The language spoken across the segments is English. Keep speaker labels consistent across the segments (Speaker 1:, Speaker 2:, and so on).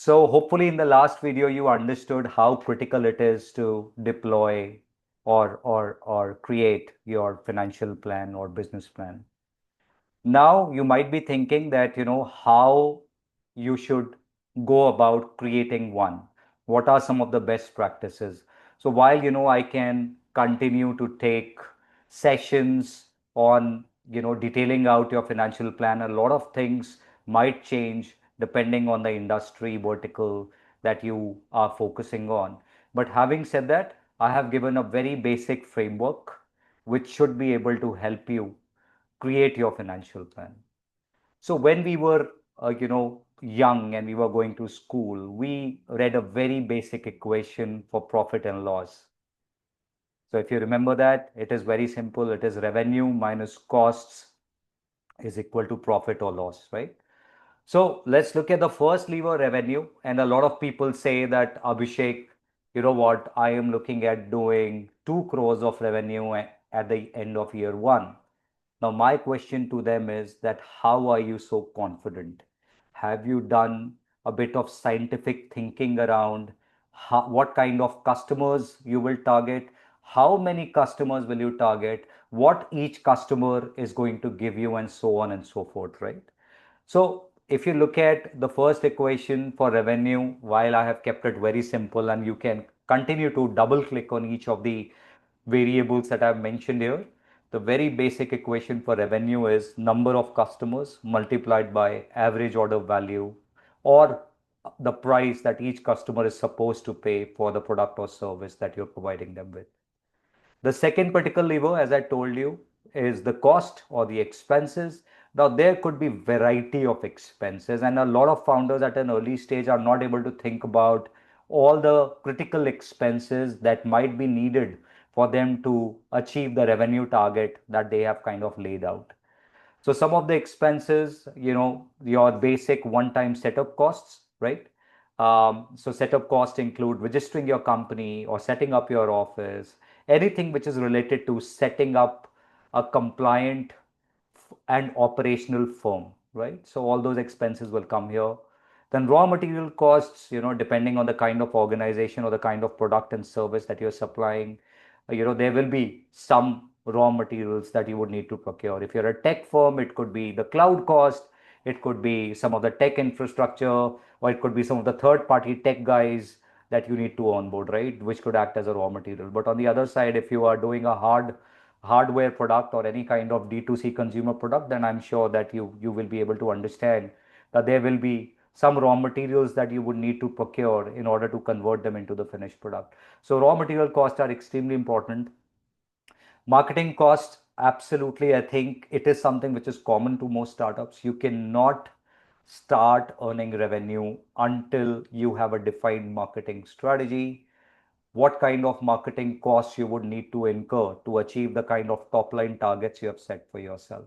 Speaker 1: So hopefully in the last video you understood how critical it is to deploy or create your financial plan or business plan. Now you might be thinking that how you should go about creating one. What are some of the best practices? So while I can continue to take sessions on detailing out your financial plan, a lot of things might change depending on the industry vertical that you are focusing on. But having said that, I have given a very basic framework which should be able to help you create your financial plan. So when we were, young and we were going to school, we read a very basic equation for profit and loss. So if you remember that, it is very simple. It is revenue minus costs is equal to profit or loss, right? So let's look at the first lever, revenue. And a lot of people say that, Abhishek, you know what, I am looking at doing 2 crores of revenue at the end of year one. Now, my question to them is that how are you so confident? Have you done a bit of scientific thinking around what kind of customers you will target? How many customers will you target? What each customer is going to give you, and so on and so forth, right? So if you look at the first equation for revenue, while I have kept it very simple and you can continue to double click on each of the variables that I've mentioned here, the very basic equation for revenue is number of customers multiplied by average order value, or the price that each customer is supposed to pay for the product or service that you're providing them with. The second particular lever, as I told you, is the cost or the expenses. Now, there could be variety of expenses, and a lot of founders at an early stage are not able to think about all the critical expenses that might be needed for them to achieve the revenue target that they have kind of laid out. So some of the expenses, your basic one-time setup costs, right? So setup costs include registering your company or setting up your office, anything which is related to setting up a compliant and operational firm, right? So all those expenses will come here. Then raw material costs, depending on the kind of organization or the kind of product and service that you're supplying, there will be some raw materials that you would need to procure. If you're a tech firm, it could be the cloud cost, it could be some of the tech infrastructure, or it could be some of the third party tech guys that you need to onboard, right? Which could act as a raw material. But on the other side, if you are doing a hardware product or any kind of D2C consumer product, then I'm sure that you will be able to understand that there will be some raw materials that you would need to procure in order to convert them into the finished product. So raw material costs are extremely important. Marketing costs, absolutely. I think it is something which is common to most startups. You cannot start earning revenue until you have a defined marketing strategy, what kind of marketing costs you would need to incur to achieve the kind of top line targets you have set for yourself.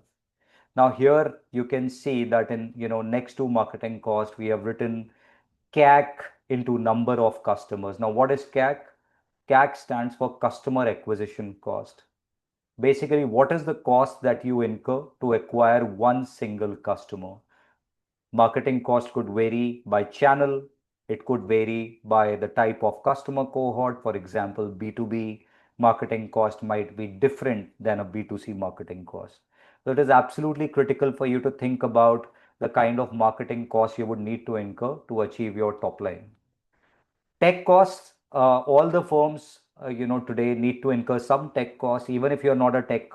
Speaker 1: Now here you can see that in next to marketing cost we have written CAC into number of customers. Now what is CAC? CAC stands for customer acquisition cost. Basically, what is the cost that you incur to acquire one single customer? Marketing cost could vary by channel. It could vary by the type of customer cohort. For example, B2B marketing cost might be different than a B2C marketing cost. So it is absolutely critical for you to think about the kind of marketing costs you would need to incur to achieve your top line. Tech costs, all the firms, today need to incur some tech costs. Even if you're not a tech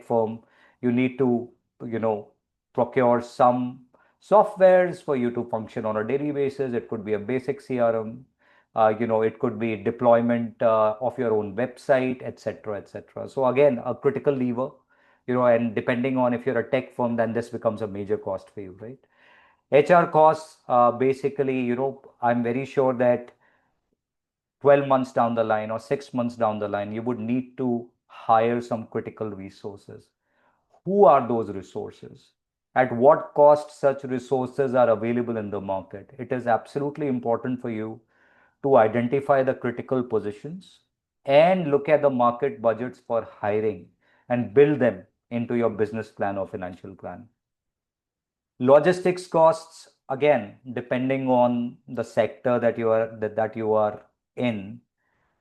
Speaker 1: firm, you need to, you know, procure some softwares for you to function on a daily basis. It could be a basic CRM, it could be deployment of your own website, etc., etc. So again, a critical lever, and depending on if you're a tech firm, then this becomes a major cost for you, right? HR costs, basically, I'm very sure that 12 months down the line or 6 months down the line, you would need to hire some critical resources. Who are those resources? At what cost such resources are available in the market? It is absolutely important for you to identify the critical positions and look at the market budgets for hiring and build them into your business plan or financial plan. Logistics costs, again, depending on the sector that you are in,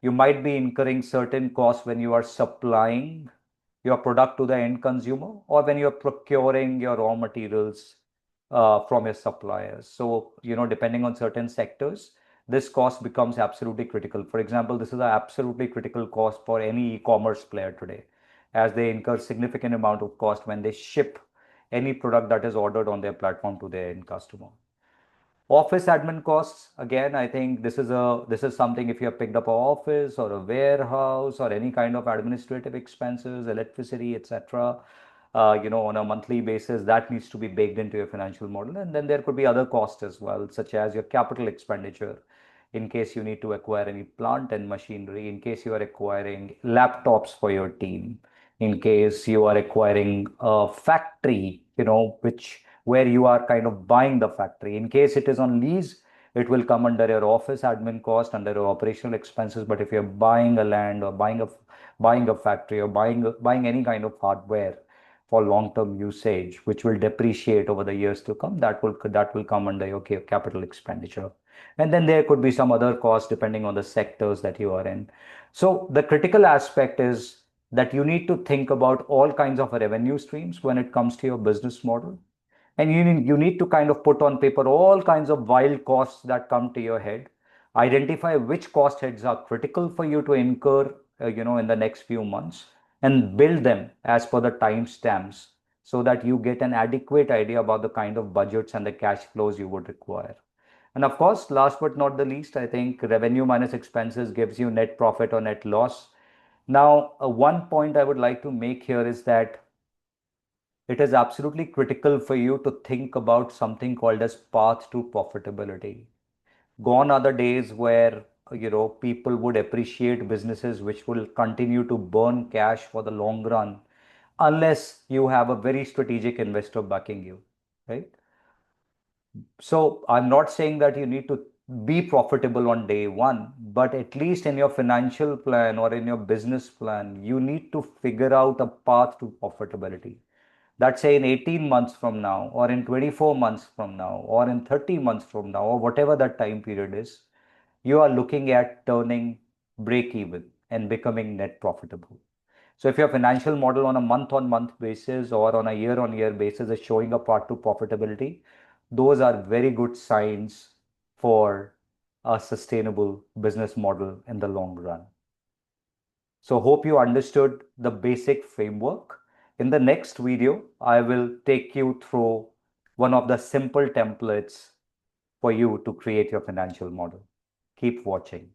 Speaker 1: you might be incurring certain costs when you are supplying your product to the end consumer or when you're procuring your raw materials from your suppliers. So, depending on certain sectors, this cost becomes absolutely critical. For example, this is an absolutely critical cost for any e-commerce player today, as they incur significant amount of cost when they ship any product that is ordered on their platform to their end customer. Office admin costs, again, I think this is something, if you have picked up an office or a warehouse or any kind of administrative expenses, electricity, etc., on a monthly basis, that needs to be baked into your financial model. And then there could be other costs as well, such as your capital expenditure, in case you need to acquire any plant and machinery, in case you are acquiring laptops for your team, in case you are acquiring a factory, which where you are kind of buying the factory. In case it is on lease, it will come under your office admin cost, under your operational expenses. But if you're buying a land or buying a factory or buying any kind of hardware for long-term usage, which will depreciate over the years to come, that will come under your capital expenditure. And then there could be some other costs depending on the sectors that you are in. So the critical aspect is that you need to think about all kinds of revenue streams when it comes to your business model. And you need to kind of put on paper all kinds of wild costs that come to your head. Identify which cost heads are critical for you to incur, in the next few months, and build them as per the timestamps so that you get an adequate idea about the kind of budgets and the cash flows you would require. And of course, last but not the least, I think revenue minus expenses gives you net profit or net loss. Now, one point I would like to make here is that it is absolutely critical for you to think about something called as path to profitability. Gone are the days where people would appreciate businesses which will continue to burn cash for the long run unless you have a very strategic investor backing you, right? So I'm not saying that you need to be profitable on day one, but at least in your financial plan or in your business plan, you need to figure out a path to profitability. That say in 18 months from now, or in 24 months from now, or in 30 months from now, or whatever that time period is, you are looking at turning break even and becoming net profitable. So if your financial model on a month-on-month basis or on a year-on-year basis is showing a path to profitability, those are very good signs for a sustainable business model in the long run. So hope you understood the basic framework. In the next video, I will take you through one of the simple templates for you to create your financial model. Keep watching.